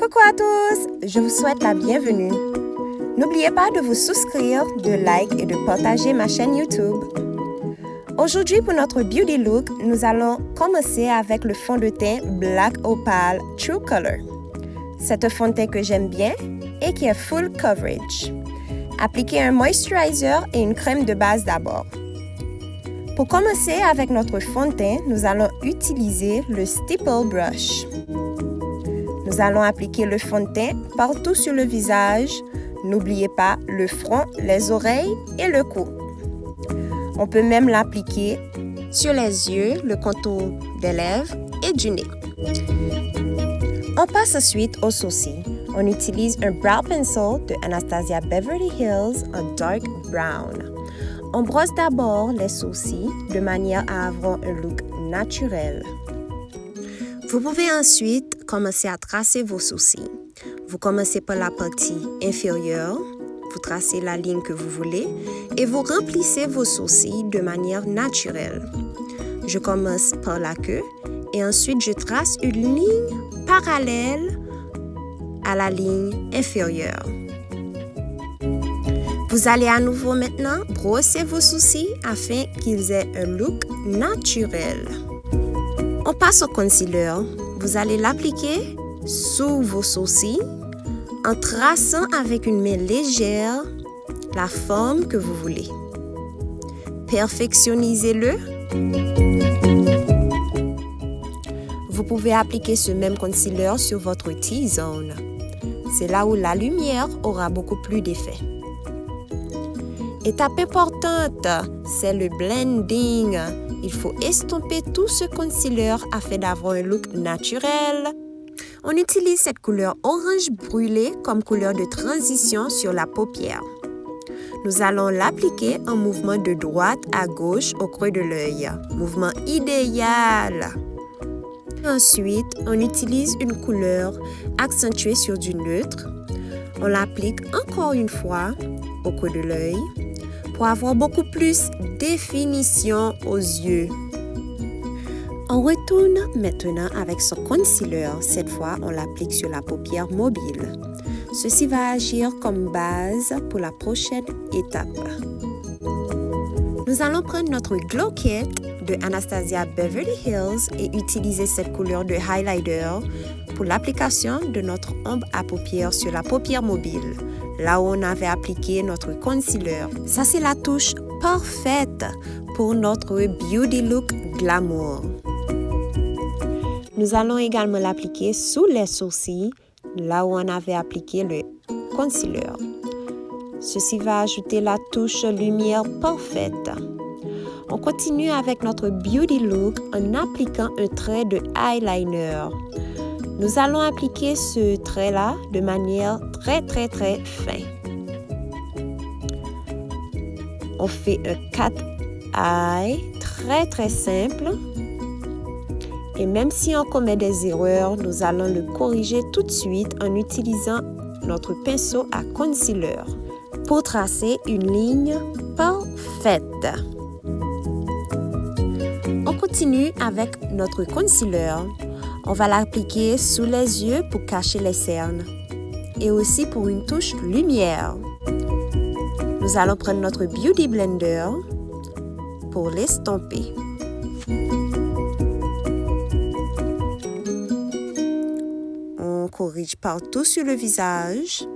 Coucou à tous, je vous souhaite la bienvenue. N'oubliez pas de vous souscrire, de like et de partager ma chaîne YouTube. Aujourd'hui pour notre beauty look, nous allons commencer avec le fond de teint Black Opal True Color. C'est un fond de teint que j'aime bien et qui est full coverage. Appliquez un moisturizer et une crème de base d'abord. Pour commencer avec notre fond de teint, nous allons utiliser le Stipple Brush. Nous allons appliquer le fond de teint partout sur le visage. N'oubliez pas le front, les oreilles et le cou. On peut même l'appliquer sur les yeux, le contour des lèvres et du nez. On passe ensuite aux sourcils. On utilise un Brow Pencil de Anastasia Beverly Hills en dark brown. On brosse d'abord les sourcils de manière à avoir un look naturel. Vous pouvez ensuite commencer à tracer vos sourcils. Vous commencez par la partie inférieure, vous tracez la ligne que vous voulez et vous remplissez vos sourcils de manière naturelle. Je commence par la queue et ensuite je trace une ligne parallèle à la ligne inférieure. Vous allez à nouveau maintenant brosser vos sourcils afin qu'ils aient un look naturel. On passe au concealer. Vous allez l'appliquer sous vos sourcils en traçant avec une main légère la forme que vous voulez. Perfectionnez-le. Vous pouvez appliquer ce même concealer sur votre T-zone. C'est là où la lumière aura beaucoup plus d'effet. Étape importante, c'est le blending. Il faut estomper tout ce concealer afin d'avoir un look naturel. On utilise cette couleur orange brûlé comme couleur de transition sur la paupière. Nous allons l'appliquer en mouvement de droite à gauche au creux de l'œil. Mouvement idéal. Ensuite, on utilise une couleur accentuée sur du neutre. On l'applique encore une fois au creux de l'œil pour avoir beaucoup plus de définition aux yeux. On retourne maintenant avec son concealer. Cette fois, on l'applique sur la paupière mobile. Ceci va agir comme base pour la prochaine étape. Nous allons prendre notre Glow Kit de Anastasia Beverly Hills et utiliser cette couleur de highlighter pour l'application de notre ombre à paupières sur la paupière mobile, là où on avait appliqué notre concealer. Ça, c'est la touche parfaite pour notre beauty look glamour. Nous allons également l'appliquer sous les sourcils, là où on avait appliqué le concealer. Ceci va ajouter la touche lumière parfaite. On continue avec notre beauty look en appliquant un trait de eyeliner. Nous allons appliquer ce trait-là de manière très fin. On fait un cat eye très simple. Et même si on commet des erreurs, nous allons le corriger tout de suite en utilisant notre pinceau à concealer pour tracer une ligne parfaite. On continue avec notre concealer. On va l'appliquer sous les yeux pour cacher les cernes et aussi pour une touche lumière. Nous allons prendre notre Beauty Blender pour l'estomper. On corrige partout sur le visage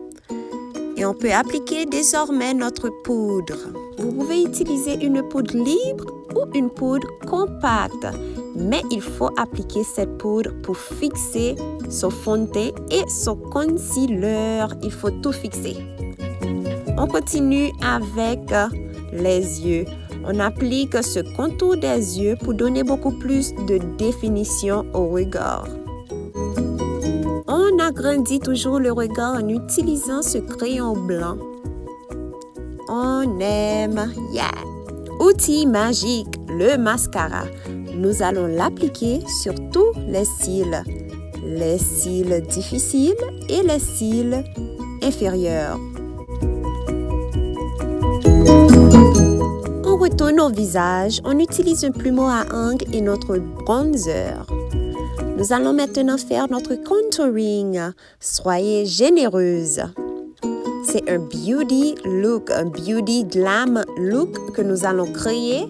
et on peut appliquer désormais notre poudre. Vous pouvez utiliser une poudre libre ou une poudre compacte, mais il faut appliquer cette poudre pour fixer son fond de teint et son concealer. Il faut tout fixer. On continue avec les yeux. On applique ce contour des yeux pour donner beaucoup plus de définition au regard. On agrandit toujours le regard en utilisant ce crayon blanc. On aime, yeah! Outil magique, le mascara. Nous allons l'appliquer sur tous les cils difficiles et les cils inférieurs. On retourne au visage, on utilise un plumeau à ongles et notre bronzer. Nous allons maintenant faire notre contouring. Soyez généreuse. C'est un beauty look, un beauty glam look que nous allons créer.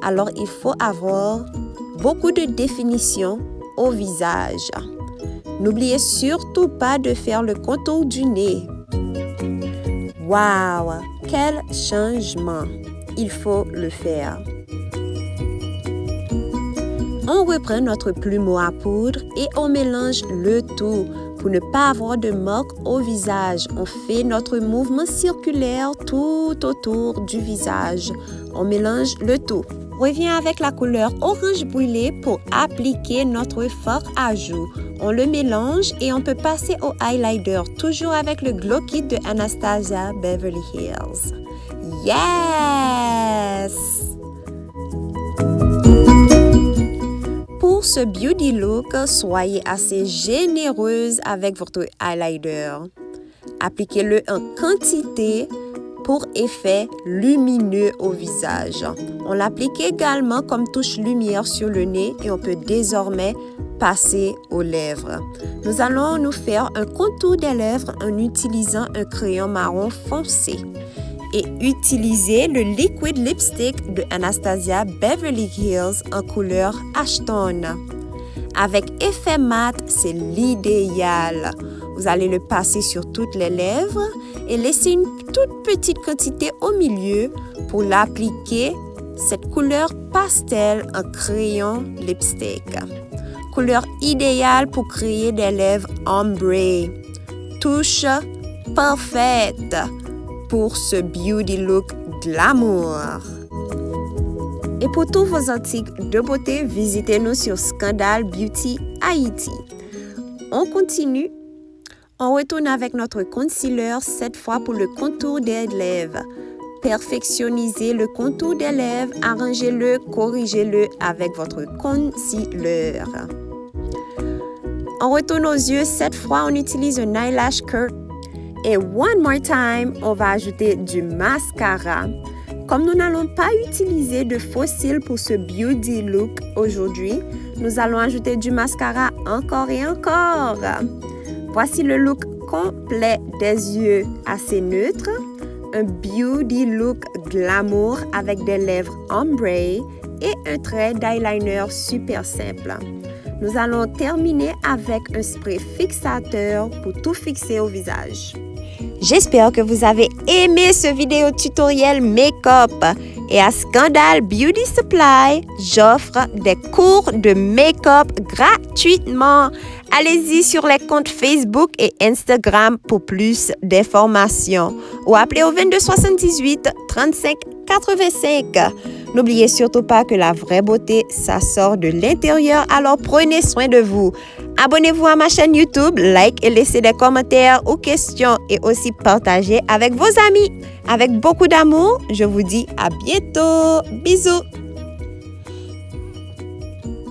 Alors, il faut avoir beaucoup de définition au visage. N'oubliez surtout pas de faire le contour du nez. Wow! Quel changement! Il faut le faire. On reprend notre plumeau à poudre et on mélange le tout. Pour ne pas avoir de marque au visage, on fait notre mouvement circulaire tout autour du visage. On mélange le tout. Reviens avec la couleur orange brûlé pour appliquer notre fard à joues. On le mélange et on peut passer au highlighter, toujours avec le Glow Kit de Anastasia Beverly Hills. Yes! Pour ce beauty look, soyez assez généreuse avec votre highlighter. Appliquez-le en quantité pour effet lumineux au visage. On l'applique également comme touche lumière sur le nez et on peut désormais passer aux lèvres. Nous allons nous faire un contour des lèvres en utilisant un crayon marron foncé et utiliser le liquid lipstick de Anastasia Beverly Hills en couleur Ashton. Avec effet mat, c'est l'idéal. Vous allez le passer sur toutes les lèvres et laisser une toute petite quantité au milieu pour l'appliquer, cette couleur pastel en crayon lipstick. Couleur idéale pour créer des lèvres ombrées. Touche parfaite pour ce beauty look glamour. Et pour tous vos articles de beauté, visitez-nous sur Scandale Beauty Haïti. On continue. On retourne avec notre concealer, cette fois pour le contour des lèvres. Perfectionnez le contour des lèvres, arrangez-le, corrigez-le avec votre concealer. On retourne aux yeux, cette fois on utilise un eyelash curl. Et one more time, on va ajouter du mascara. Comme nous n'allons pas utiliser de faux cils pour ce beauty look aujourd'hui, nous allons ajouter du mascara encore et encore. Voici le look complet des yeux assez neutres. Un beauty look glamour avec des lèvres ombrées et un trait d'eyeliner super simple. Nous allons terminer avec un spray fixateur pour tout fixer au visage. J'espère que vous avez aimé ce vidéo tutoriel make-up. Et à Scandale Beauty Supply, j'offre des cours de make-up gratuitement. Allez-y sur les comptes Facebook et Instagram pour plus d'informations ou appelez au 22 78 35 85. N'oubliez surtout pas que la vraie beauté, ça sort de l'intérieur, alors prenez soin de vous. Abonnez-vous à ma chaîne YouTube, like et laissez des commentaires ou questions et aussi partagez avec vos amis. Avec beaucoup d'amour, je vous dis à bientôt. Bisous!